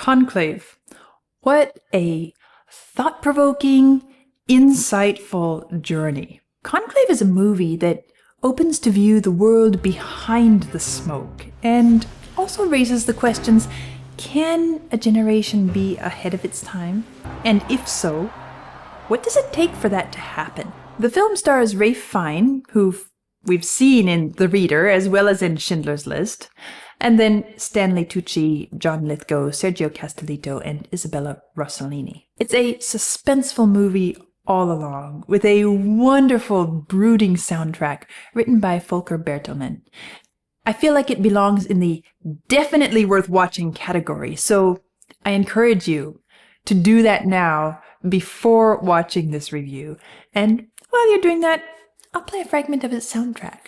Conclave. What a thought-provoking, insightful journey. Conclave is a movie that opens to view the world behind the smoke and also raises the questions, can a generation be ahead of its time? And if so, what does it take for that to happen? The film stars Ralph Fiennes, who we've seen in The Reader as well as in Schindler's List, and then Stanley Tucci, John Lithgow, Sergio Castellitto, and Isabella Rossellini. It's a suspenseful movie all along, with a wonderful, brooding soundtrack written by Volker Bertelmann. I feel like it belongs in the definitely worth watching category, so I encourage you to do that now before watching this review. And while you're doing that, I'll play a fragment of its soundtrack.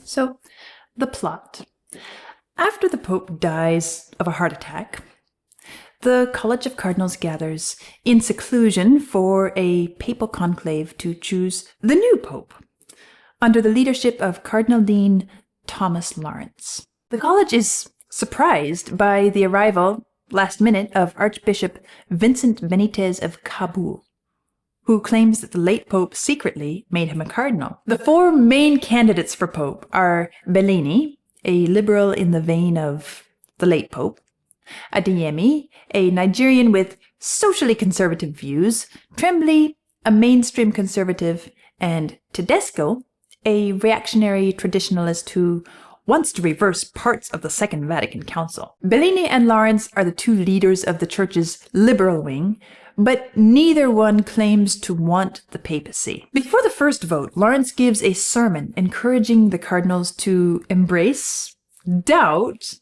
So, the plot. After the Pope dies of a heart attack, the College of Cardinals gathers in seclusion for a papal conclave to choose the new Pope, under the leadership of Cardinal Dean Thomas Lawrence. The college is surprised by the arrival, last minute, of Archbishop Vincent Benitez of Kabul, who claims that the late Pope secretly made him a cardinal. The four main candidates for Pope are Bellini, a liberal in the vein of the late Pope, Adeyemi, a Nigerian with socially conservative views, Tremblay, a mainstream conservative, and Tedesco, a reactionary traditionalist who wants to reverse parts of the Second Vatican Council. Bellini and Lawrence are the two leaders of the church's liberal wing, but neither one claims to want the papacy. Before the first vote, Lawrence gives a sermon encouraging the cardinals to embrace doubt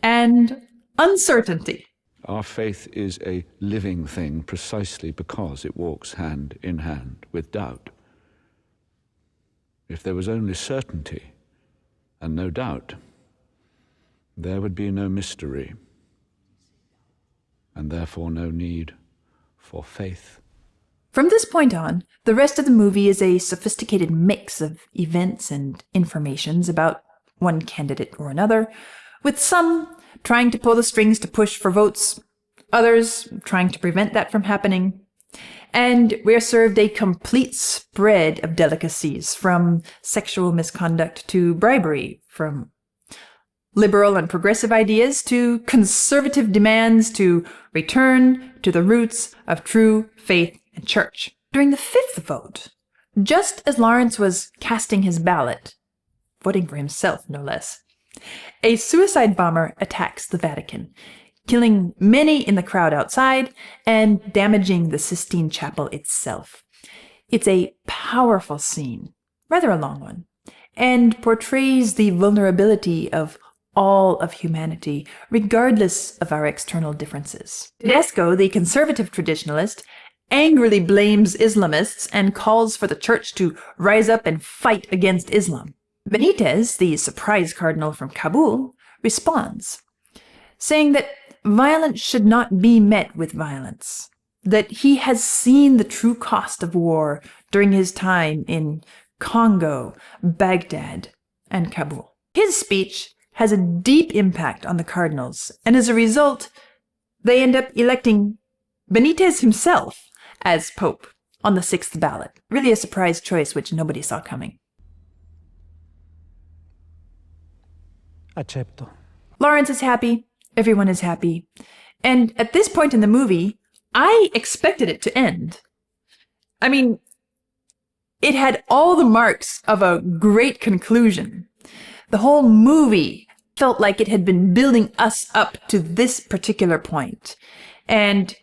and uncertainty. Our faith is a living thing precisely because it walks hand in hand with doubt. If there was only certainty and no doubt, there would be no mystery, and therefore no need for faith. From this point on, the rest of the movie is a sophisticated mix of events and informations about one candidate or another, with some trying to pull the strings to push for votes, others trying to prevent that from happening. And we're served a complete spread of delicacies, from sexual misconduct to bribery, from liberal and progressive ideas to conservative demands to return to the roots of true faith and church. During the fifth vote, just as Lawrence was casting his ballot, voting for himself no less, a suicide bomber attacks the Vatican, killing many in the crowd outside and damaging the Sistine Chapel itself. It's a powerful scene, rather a long one, and portrays the vulnerability of all of humanity, regardless of our external differences. Tedesco, the conservative traditionalist, angrily blames Islamists and calls for the church to rise up and fight against Islam. Benitez, the surprise cardinal from Kabul, responds, saying that violence should not be met with violence, that he has seen the true cost of war during his time in Congo, Baghdad, and Kabul. His speech has a deep impact on the cardinals, and as a result, they end up electing Benitez himself as Pope on the sixth ballot. Really a surprise choice which nobody saw coming. Accetto. Lawrence is happy, everyone is happy, and at this point in the movie, I expected it to end. I mean, it had all the marks of a great conclusion. The whole movie felt like it had been building us up to this particular point. And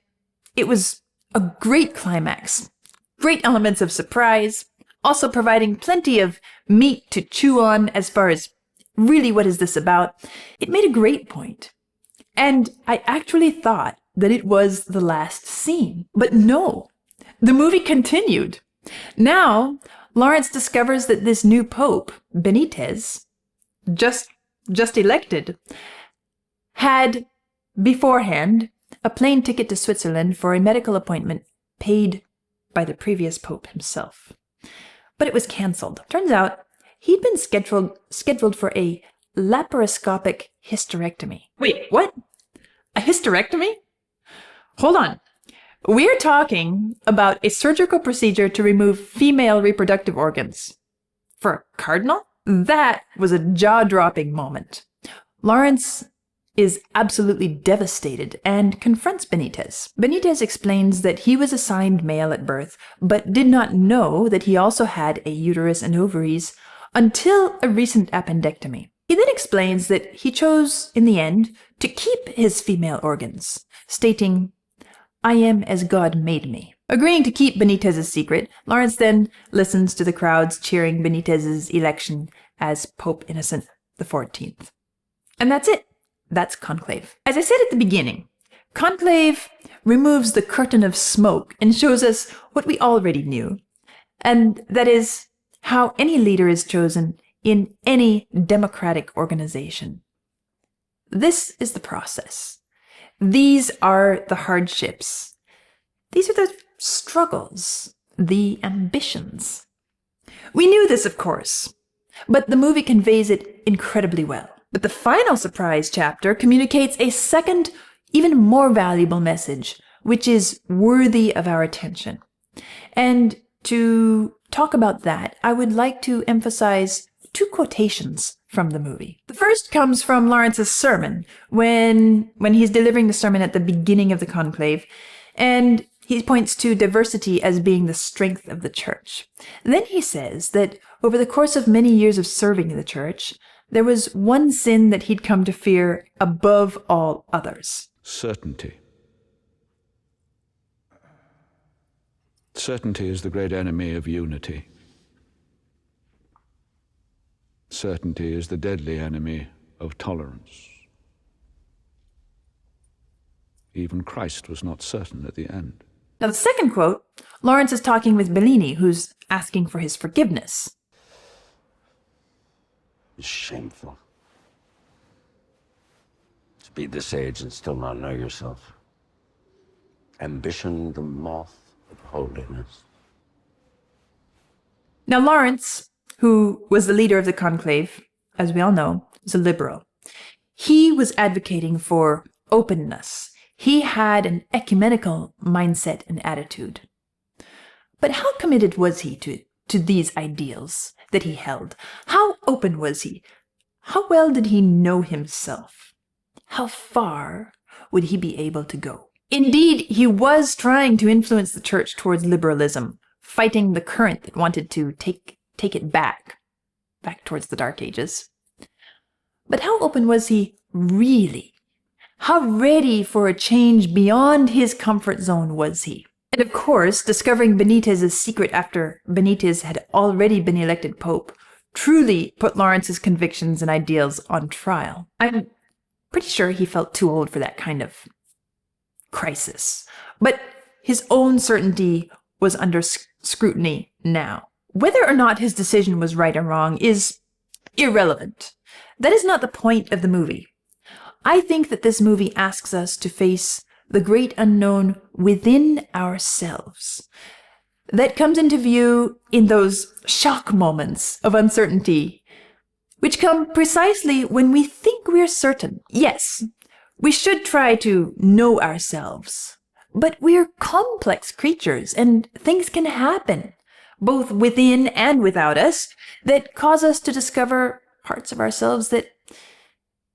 it was A great climax, great elements of surprise, also providing plenty of meat to chew on as far as really what is this about. It made a great point. And I actually thought that it was the last scene. But no, the movie continued. Now, Lawrence discovers that this new pope, Benitez, just elected, had beforehand a plane ticket to Switzerland for a medical appointment paid by the previous pope himself. But it was cancelled. Turns out he'd been scheduled for a laparoscopic hysterectomy. Wait, what? A hysterectomy? Hold on. We're talking about a surgical procedure to remove female reproductive organs. For a cardinal? That was a jaw-dropping moment. Lawrence is absolutely devastated and confronts Benitez. Benitez explains that he was assigned male at birth, but did not know that he also had a uterus and ovaries until a recent appendectomy. He then explains that he chose, in the end, to keep his female organs, stating, "I am as God made me." Agreeing to keep Benitez's secret, Lawrence then listens to the crowds cheering Benitez's election as Pope Innocent XIV. And that's it. That's Conclave. As I said at the beginning, Conclave removes the curtain of smoke and shows us what we already knew, and that is how any leader is chosen in any democratic organization. This is the process. These are the hardships. These are the struggles, the ambitions. We knew this, of course, but the movie conveys it incredibly well. But the final surprise chapter communicates a second, even more valuable message, which is worthy of our attention. And to talk about that, I would like to emphasize two quotations from the movie. The first comes from Lawrence's sermon, when he's delivering the sermon at the beginning of the conclave, and he points to diversity as being the strength of the church. Then he says that over the course of many years of serving the church, there was one sin that he'd come to fear above all others. Certainty. Certainty is the great enemy of unity. Certainty is the deadly enemy of tolerance. Even Christ was not certain at the end. Now, the second quote, Lawrence is talking with Bellini, who's asking for his forgiveness. It's shameful to be this age and still not know yourself. Ambition, the moth of holiness. Now, Lawrence, who was the leader of the conclave, as we all know, was a liberal. He was advocating for openness. He had an ecumenical mindset and attitude. But how committed was he to these ideals that he held? How open was he? How well did he know himself? How far would he be able to go? Indeed, he was trying to influence the church towards liberalism, fighting the current that wanted to take it back towards the Dark Ages. But how open was he really? How ready for a change beyond his comfort zone was he? And of course, discovering Benitez's secret after Benitez had already been elected pope truly put Lawrence's convictions and ideals on trial. I'm pretty sure he felt too old for that kind of crisis. But his own certainty was under scrutiny now. Whether or not his decision was right or wrong is irrelevant. That is not the point of the movie. I think that this movie asks us to face the great unknown within ourselves. That comes into view in those shock moments of uncertainty, which come precisely when we think we're certain. Yes, we should try to know ourselves, but we're complex creatures and things can happen, both within and without us, that cause us to discover parts of ourselves that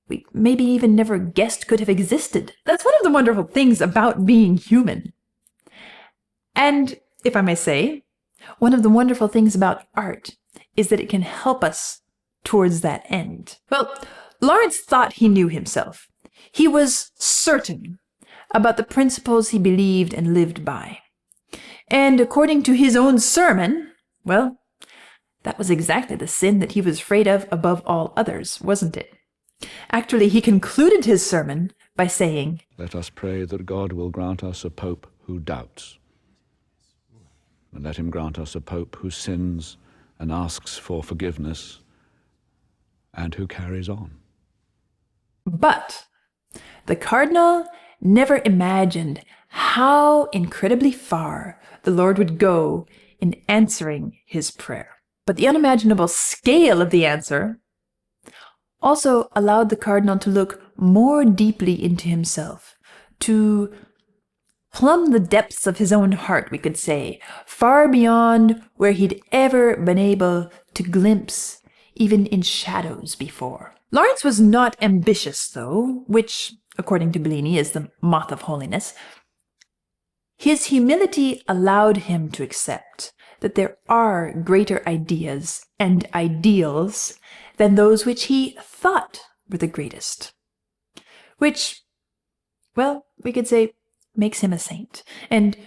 we maybe even never guessed could have existed. That's one of the wonderful things about being human. And, if I may say, one of the wonderful things about art is that it can help us towards that end. Well, Lawrence thought he knew himself. He was certain about the principles he believed and lived by. And according to his own sermon, well, that was exactly the sin that he was afraid of above all others, wasn't it? Actually, he concluded his sermon by saying, Let us pray that God will grant us a pope who doubts. And let him grant us a pope who sins and asks for forgiveness and who carries on. But the cardinal never imagined how incredibly far the Lord would go in answering his prayer. But the unimaginable scale of the answer also allowed the cardinal to look more deeply into himself, to plumb the depths of his own heart, we could say, far beyond where he'd ever been able to glimpse, even in shadows before. Lawrence was not ambitious, though, which, according to Bellini, is the moth of holiness. His humility allowed him to accept that there are greater ideas and ideals than those which he thought were the greatest. Which, well, we could say, makes him a saint. And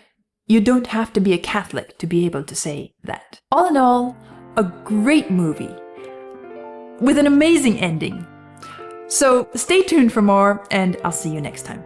you don't have to be a Catholic to be able to say that. All in all, a great movie with an amazing ending. So stay tuned for more, and I'll see you next time.